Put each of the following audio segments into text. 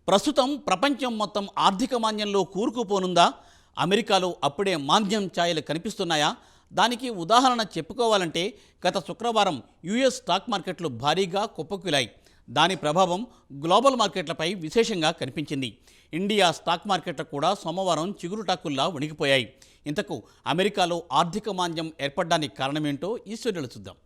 ప్రస్తుతం ప్రపంచం మొత్తం ఆర్థిక మాంద్యంలో కూరుకుపోనుందా? అమెరికాలో అప్పుడే మాంద్యం ఛాయలు కనిపిస్తున్నాయా? దానికి ఉదాహరణ చెప్పుకోవాలంటే గత శుక్రవారం యుఎస్ స్టాక్ మార్కెట్లు భారీగా కుప్పకూలాయి. దాని ప్రభావం గ్లోబల్ మార్కెట్లపై విశేషంగా కనిపించింది. ఇండియా స్టాక్ మార్కెట్లు కూడా సోమవారం చిగురుటాకుల్లా వణికిపోయాయి. ఇంతకు అమెరికాలో ఆర్థిక మాంద్యం ఏర్పడడానికి కారణమేంటో ఈ స్టోరీలో చూద్దాం.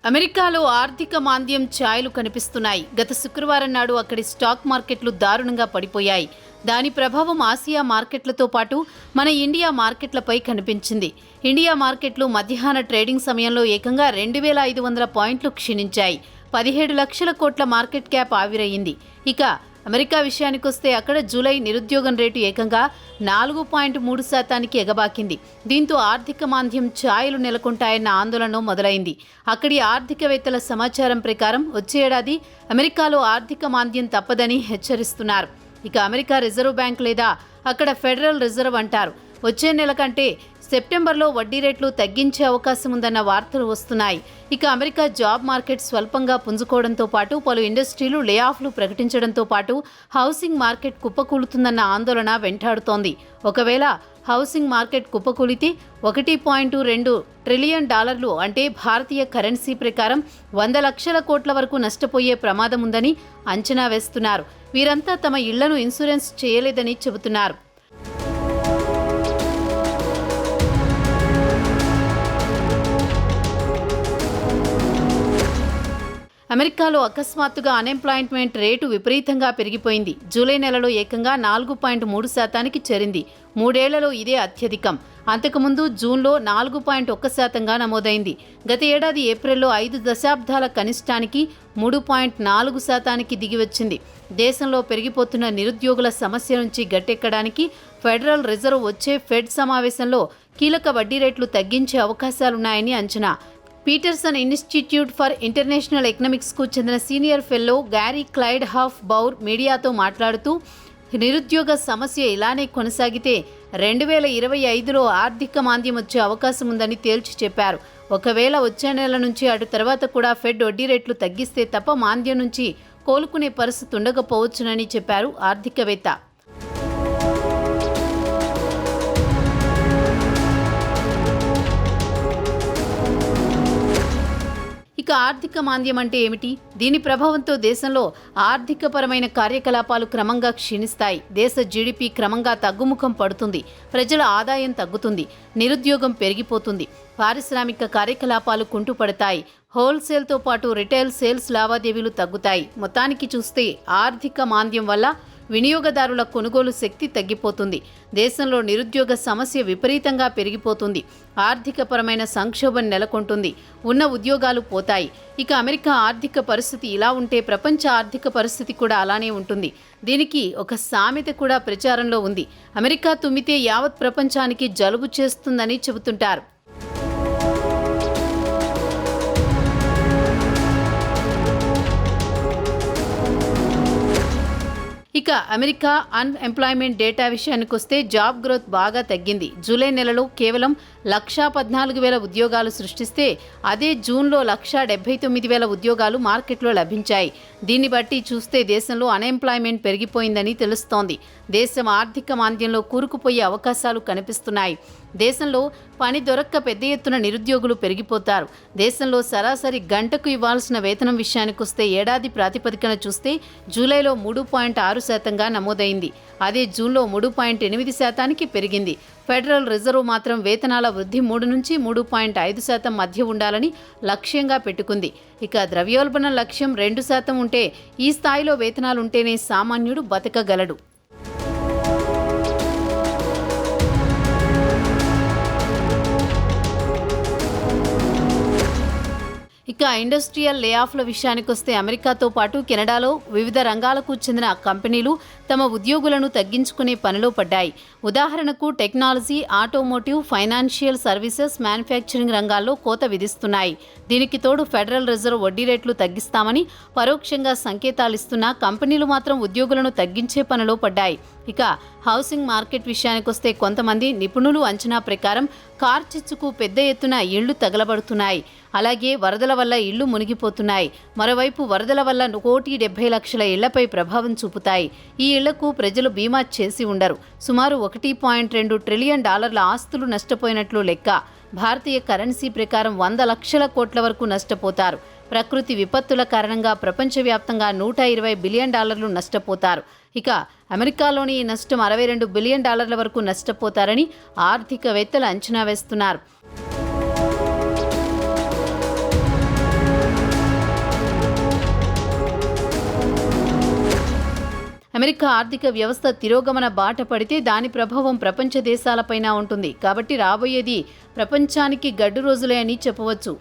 అమెరికాలో ఆర్థిక మాంద్యం ఛాయలు కనిపిస్తున్నాయి. గత శుక్రవారం నాడు అక్కడి స్టాక్ మార్కెట్లు దారుణంగా పడిపోయాయి. దాని ప్రభావం ఆసియా మార్కెట్లతో పాటు మన ఇండియా మార్కెట్లపై కనిపించింది. ఇండియా మార్కెట్లు మధ్యాహ్న ట్రేడింగ్ సమయంలో ఏకంగా 2,500 పాయింట్లు క్షీణించాయి. 17 లక్షల కోట్ల మార్కెట్ క్యాప్ ఆవిరయ్యింది. ఇక అమెరికా విషయానికొస్తే అక్కడ జూలై నిరుద్యోగం రేటు ఏకంగా 4.3% ఎగబాకింది. దీంతో ఆర్థిక మాంద్యం ఛాయలు నెలకొంటాయన్న ఆందోళన మొదలైంది. అక్కడి ఆర్థికవేత్తల సమాచారం ప్రకారం వచ్చే ఏడాది అమెరికాలో ఆర్థిక మాంద్యం తప్పదని హెచ్చరిస్తున్నారు. ఇక అమెరికా రిజర్వ్ బ్యాంక్ లేదా అక్కడ ఫెడరల్ రిజర్వ్ అంటారు, వచ్చే నెల కంటే సెప్టెంబర్లో వడ్డీ రేట్లు తగ్గించే అవకాశం ఉందన్న వార్తలు వస్తున్నాయి. ఇక అమెరికా జాబ్ మార్కెట్ స్వల్పంగా పుంజుకోవడంతో పాటు పలు ఇండస్ట్రీలు లే ఆఫ్లు ప్రకటించడంతో పాటు హౌసింగ్ మార్కెట్ కుప్పకూలుతుందన్న ఆందోళన వెంటాడుతోంది. ఒకవేళ హౌసింగ్ మార్కెట్ కుప్పకూలితే $1.2 ట్రిలియన్ అంటే భారతీయ కరెన్సీ ప్రకారం 100 లక్షల కోట్ల వరకు నష్టపోయే ప్రమాదం ఉందని అంచనా వేస్తున్నారు. వీరంతా తమ ఇళ్లను ఇన్సూరెన్స్ చేయలేదని చెబుతున్నారు. అమెరికాలో అకస్మాత్తుగా అన్ఎంప్లాయ్మెంట్ రేటు విపరీతంగా పెరిగిపోయింది. జూలై నెలలో ఏకంగా 4.3%కి చేరింది. 3 ఏళ్లలో ఇదే అత్యధికం. అంతకుముందు జూన్లో 4.1%గా నమోదైంది. గత ఏడాది ఏప్రిల్లో 5 దశాబ్దాల కనిష్టానికి 3.4%కి దిగివచ్చింది. దేశంలో పెరిగిపోతున్న నిరుద్యోగుల సమస్య నుంచి గట్టెక్కడానికి ఫెడరల్ రిజర్వ్ వచ్చే ఫెడ్ సమావేశంలో కీలక వడ్డీ రేట్లు తగ్గించే అవకాశాలున్నాయని అంచనా. పీటర్సన్ ఇన్స్టిట్యూట్ ఫర్ ఇంటర్నేషనల్ ఎకనామిక్స్కు చెందిన senior fellow Gary Clyde Hufbauer మీడియాతో మాట్లాడుతూ, నిరుద్యోగ సమస్య ఇలానే కొనసాగితే 2025లో ఆర్థిక మాంద్యం వచ్చే అవకాశం ఉందని తేల్చి చెప్పారు. ఒకవేళ వచ్చే నెల నుంచి అటు తర్వాత కూడా ఫెడ్ వడ్డీ రేట్లు తగ్గిస్తే తప్ప మాంద్యం నుంచి కోలుకునే పరిస్థితి ఉండకపోవచ్చునని చెప్పారు ఆర్థికవేత్త. ఇక ఆర్థిక మాంద్యం అంటే ఏమిటి? దీని ప్రభావంతో దేశంలో ఆర్థికపరమైన కార్యకలాపాలు క్రమంగా క్షీణిస్తాయి. దేశ జీడిపి క్రమంగా తగ్గుముఖం పడుతుంది. ప్రజల ఆదాయం తగ్గుతుంది. నిరుద్యోగం పెరిగిపోతుంది. పారిశ్రామిక కార్యకలాపాలు కుంటుపడతాయి. హోల్సేల్తో పాటు రిటైల్ సేల్స్ లావాదేవీలు తగ్గుతాయి. మొత్తానికి చూస్తే ఆర్థిక మాంద్యం వల్ల వినియోగదారుల కొనుగోలు శక్తి తగ్గిపోతుంది. దేశంలో నిరుద్యోగ సమస్య విపరీతంగా పెరిగిపోతుంది. ఆర్థికపరమైన సంక్షోభం నెలకొంటుంది. ఉన్న ఉద్యోగాలు పోతాయి. ఇక అమెరికా ఆర్థిక పరిస్థితి ఇలా ఉంటే ప్రపంచ ఆర్థిక పరిస్థితి కూడా అలానే ఉంటుంది. దీనికి ఒక సామెత కూడా ప్రచారంలో ఉంది. అమెరికా తుమ్మితే యావత్ ప్రపంచానికి జలుబు చేస్తుందని చెబుతుంటారు. ఇక అమెరికా అన్ఎంప్లాయ్మెంట్ డేటా విషయానికొస్తే జాబ్ గ్రోత్ బాగా తగ్గింది. జూలై నెలలో కేవలం 114,000 ఉద్యోగాలు సృష్టిస్తే అదే జూన్లో 179,000 ఉద్యోగాలు మార్కెట్లో లభించాయి. దీన్ని బట్టి చూస్తే దేశంలో అన్ఎంప్లాయ్మెంట్ పెరిగిపోయిందని తెలుస్తోంది. దేశం ఆర్థిక మాంద్యంలో కూరుకుపోయే అవకాశాలు కనిపిస్తున్నాయి. దేశంలో పని దొరక్క పెద్ద ఎత్తున నిరుద్యోగులు పెరిగిపోతారు. దేశంలో సరాసరి గంటకు ఇవ్వాల్సిన వేతనం విషయానికొస్తే ఏడాది ప్రాతిపదికన చూస్తే జూలైలో 3.6%గా నమోదైంది. అదే జూన్లో 3.8%కి పెరిగింది. ఫెడరల్ రిజర్వ్ మాత్రం వేతనాల వృద్ధి 3 నుంచి 3.5% మధ్య ఉండాలని లక్ష్యంగా పెట్టుకుంది. ఇక ద్రవ్యోల్బణం లక్ష్యం 2% ఉంటే ఈ స్థాయిలో వేతనాలుంటేనే సామాన్యుడు బతకగలడు. ఇక ఇండస్ట్రియల్ లే ఆఫ్ల విషయానికొస్తే అమెరికాతో పాటు కెనడాలో వివిధ రంగాలకు చెందిన కంపెనీలు తమ ఉద్యోగులను తగ్గించుకునే పనిలో పడ్డాయి. ఉదాహరణకు technology, automotive, financial services, manufacturing రంగాల్లో కోత విధిస్తున్నాయి. దీనికి తోడు ఫెడరల్ రిజర్వ్ వడ్డీ రేట్లు తగ్గిస్తామని పరోక్షంగా సంకేతాలిస్తున్నా కంపెనీలు మాత్రం ఉద్యోగులను తగ్గించే పనిలో పడ్డాయి. ఇక హౌసింగ్ మార్కెట్ విషయానికొస్తే కొంతమంది నిపుణులు అంచనా ప్రకారం కార్చిచ్చుకు పెద్ద ఎత్తున ఇళ్లు తగలబడుతున్నాయి. అలాగే వరదల వల్ల ఇళ్లు మునిగిపోతున్నాయి. మరోవైపు వరదల వల్ల 1,70,00,000 ఇళ్లపై ప్రభావం చూపుతాయి. ఈ ఇళ్లకు ప్రజలు బీమా చేసి ఉండరు. సుమారు $1.2 ట్రిలియన్ ఆస్తులు నష్టపోయినట్లు లెక్క. భారతీయ కరెన్సీ ప్రకారం 100 లక్షల కోట్ల వరకు నష్టపోతారు. ప్రకృతి విపత్తుల కారణంగా ప్రపంచవ్యాప్తంగా $120 బిలియన్ నష్టపోతారు. ఇక అమెరికాలోని ఈ నష్టం $62 బిలియన్ వరకు నష్టపోతారని ఆర్థికవేత్తలు అంచనా వేస్తున్నారు. అమెరికా ఆర్థిక వ్యవస్థ తిరోగమన బాట పడితే దాని ప్రభావం ప్రపంచ దేశాలపైన ఉంటుంది. కాబట్టి రాబోయేది ప్రపంచానికి గడ్డు రోజులే అని చెప్పవచ్చు.